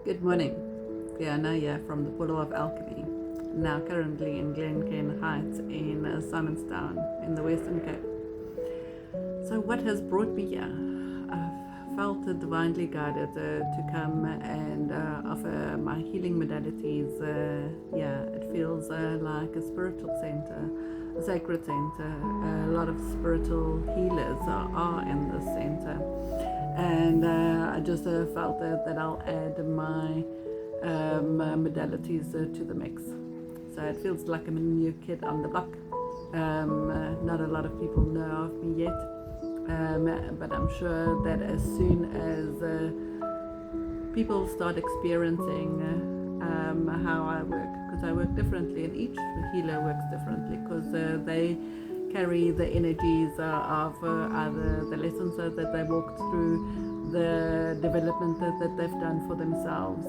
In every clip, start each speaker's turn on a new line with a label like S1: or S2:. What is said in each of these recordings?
S1: Good morning. Fiona here from the portal of Alchemy, now currently in GlencairnHeights in Simonstown in the Western Cape. So what has brought me here? I've felt divinely guided to come and offer my healing modalities. It feels like a spiritual center, a sacred center. A lot of spiritual healers are in this center. And I just felt that I'll add my modalities to the mix. So it feels like I'm a new kid on the block. Not a lot of people know of me yet, but I'm sure that as soon as people start experiencing how I work, because I work differently and each healer works differently, because they carry the energies of either the lessons that they walked through, the development that they've done for themselves.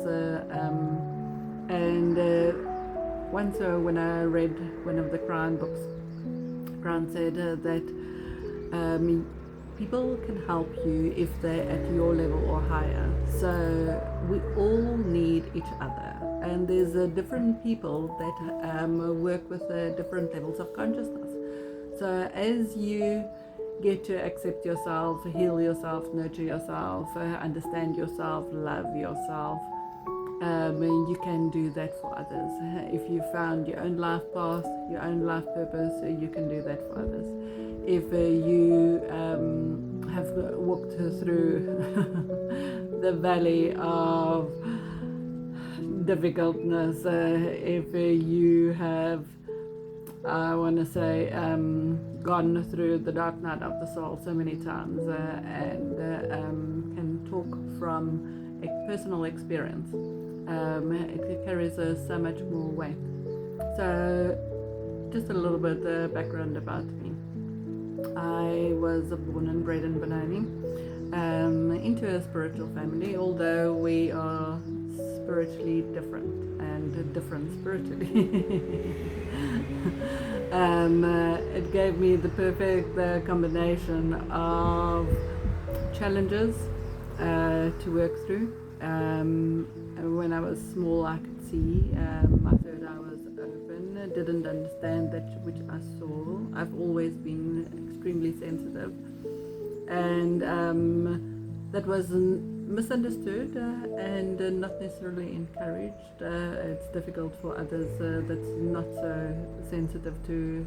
S1: Once when I read one of the Crown books, Crown said that people can help you if they're at your level or higher. So we all need each other. And there's different people that work with different levels of consciousness. So as you get to accept yourself, heal yourself, nurture yourself, understand yourself, love yourself, you can do that for others. If you found your own life path, your own life purpose, you can do that for others. If you have walked through the valley of difficultness, if you have gone through the dark night of the soul so many times and can talk from a personal experience, it carries so much more weight. So just a little bit of background about me. I was born and bred in Benoni, into a spiritual family, although we are spiritually different and different spiritually. It gave me the perfect combination of challenges to work through. When I was small, I could see. My third eye was open. Didn't understand that which I saw. I've always been extremely sensitive, and that was misunderstood and not necessarily encouraged. It's difficult for others that's not so sensitive to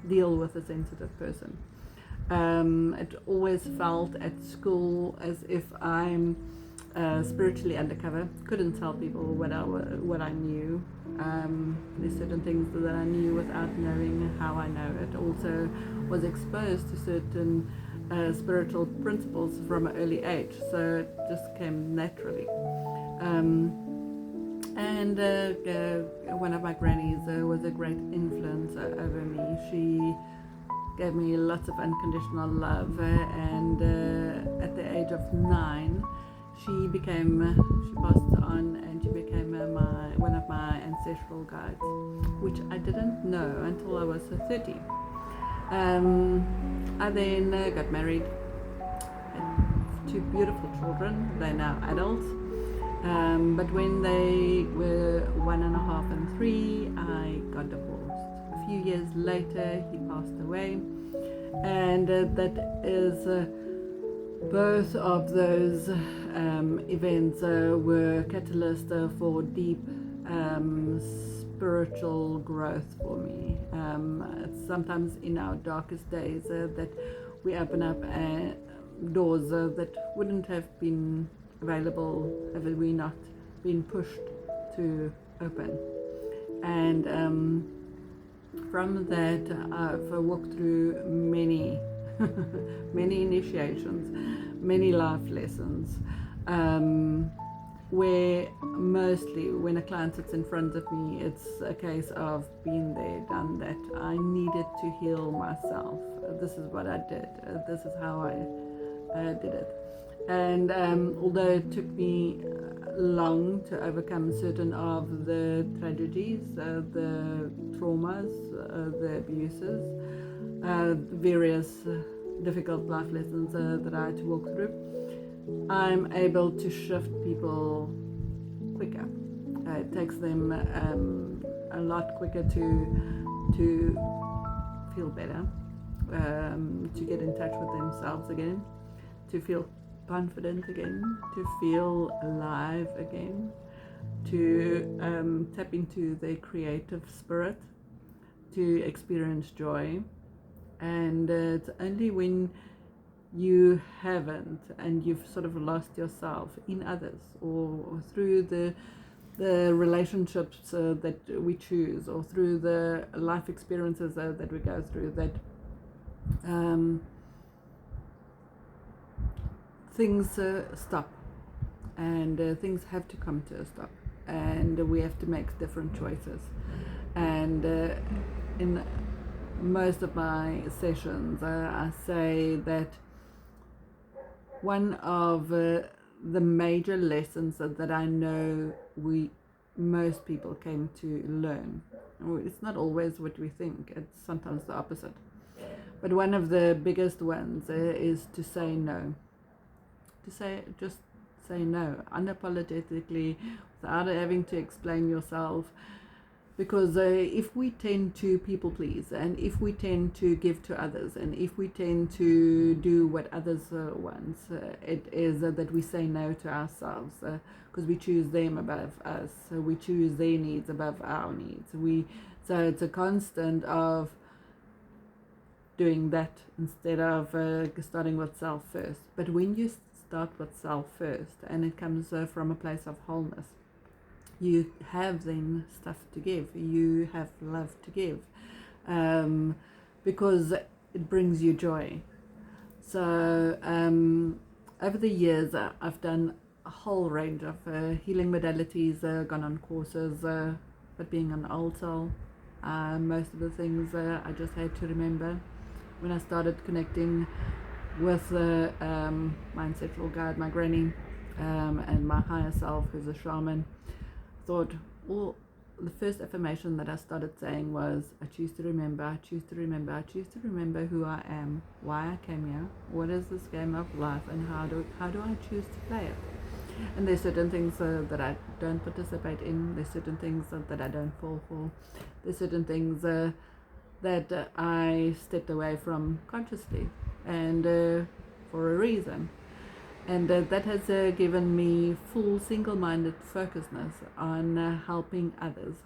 S1: deal with a sensitive person. It always felt at school as if I'm spiritually undercover. Couldn't tell people what I knew. There's certain things that I knew without knowing how I know it. Also was exposed to certain spiritual principles from an early age, so it just came naturally. One of my grannies was a great influence over me. She gave me lots of unconditional love, and at the age of 9, she passed on, and she became one of my ancestral guides, which I didn't know until I was 30. I then got married, had 2 beautiful children. They're now adults, but when they were 1.5 and 3, I got divorced. A few years later, he passed away, and that is both of those events were catalyst for deep spiritual growth for me. It's sometimes in our darkest days that we open up doors that wouldn't have been available had we not been pushed to open. And from that, I've walked through many many initiations, many life lessons, where mostly when a client sits in front of me, it's a case of being there, done that. I needed to heal myself. This is what I did. This is how I did it. And although it took me long to overcome certain of the tragedies, the traumas, the abuses, various difficult life lessons that I had to walk through, I'm able to shift people quicker. It takes them a lot quicker to feel better, to get in touch with themselves again, to feel confident again, to feel alive again, to tap into their creative spirit, to experience joy. And it's only when you haven't, and you've sort of lost yourself in others, or through the relationships that we choose, or through the life experiences that we go through, that things stop, and things have to come to a stop, and we have to make different choices. And in most of my sessions, I say that one of the major lessons that I know most people came to learn, it's not always what we think, it's sometimes the opposite, but one of the biggest ones is to say no. Just say no unapologetically, without having to explain yourself. Because if we tend to people please, and if we tend to give to others, and if we tend to do what others want, it is that we say no to ourselves, because we choose them above us. We choose their needs above our needs. So it's a constant of doing that instead of starting with self first. But when you start with self first, and it comes from a place of wholeness, you have then stuff to give, you have love to give, because it brings you joy. So over the years, I've done a whole range of healing modalities, gone on courses, but being an old soul, most of the things I just had to remember. When I started connecting with my ancestral guide, my granny, and my higher self, who's a shaman, thought, well, the first affirmation that I started saying was, I choose to remember, I choose to remember, I choose to remember who I am, why I came here, what is this game of life, and how do I choose to play it. And there's certain things that I don't participate in, there's certain things that I don't fall for, there's certain things that I stepped away from consciously, and for a reason. And that has given me full single-minded focusedness on helping others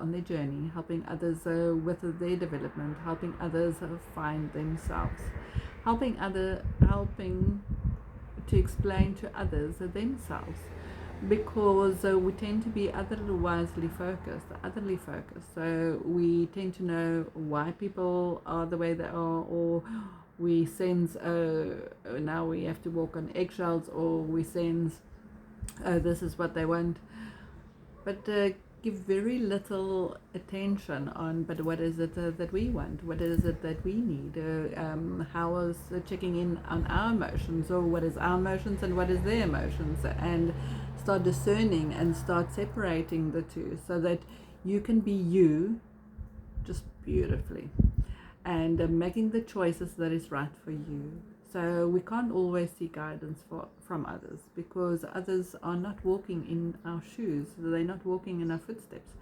S1: on their journey, helping others with their development, helping others find themselves, helping to explain to others themselves, because we tend to be otherly focused. So we tend to know why people are the way they are, or we sense, now we have to walk on eggshells, or we sense, this is what they want, but give very little attention on, but what is it that we want, what is it that we need, how is checking in on our emotions, or what is our emotions and what is their emotions, and start discerning and start separating the two, so that you can be you just beautifully, and making the choices that is right for you. So we can't always seek guidance from others, because others are not walking in our shoes, they're not walking in our footsteps,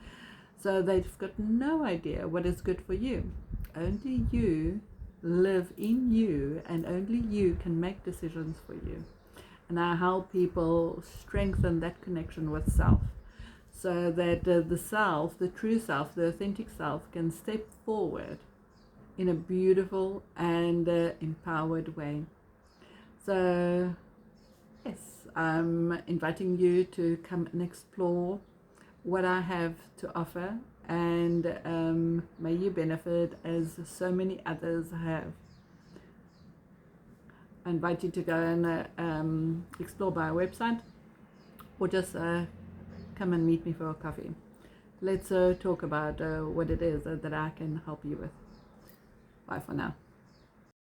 S1: so they've got no idea what is good for you. Only you live in you, and only you can make decisions for you. And I help people strengthen that connection with self, so that the self, the true self, the authentic self, can step forward in a beautiful and empowered way. So yes, I'm inviting you to come and explore what I have to offer, and may you benefit as so many others have. I invite you to go and explore my website, or just come and meet me for a coffee. Let's talk about what it is that I can help you with. Bye for now.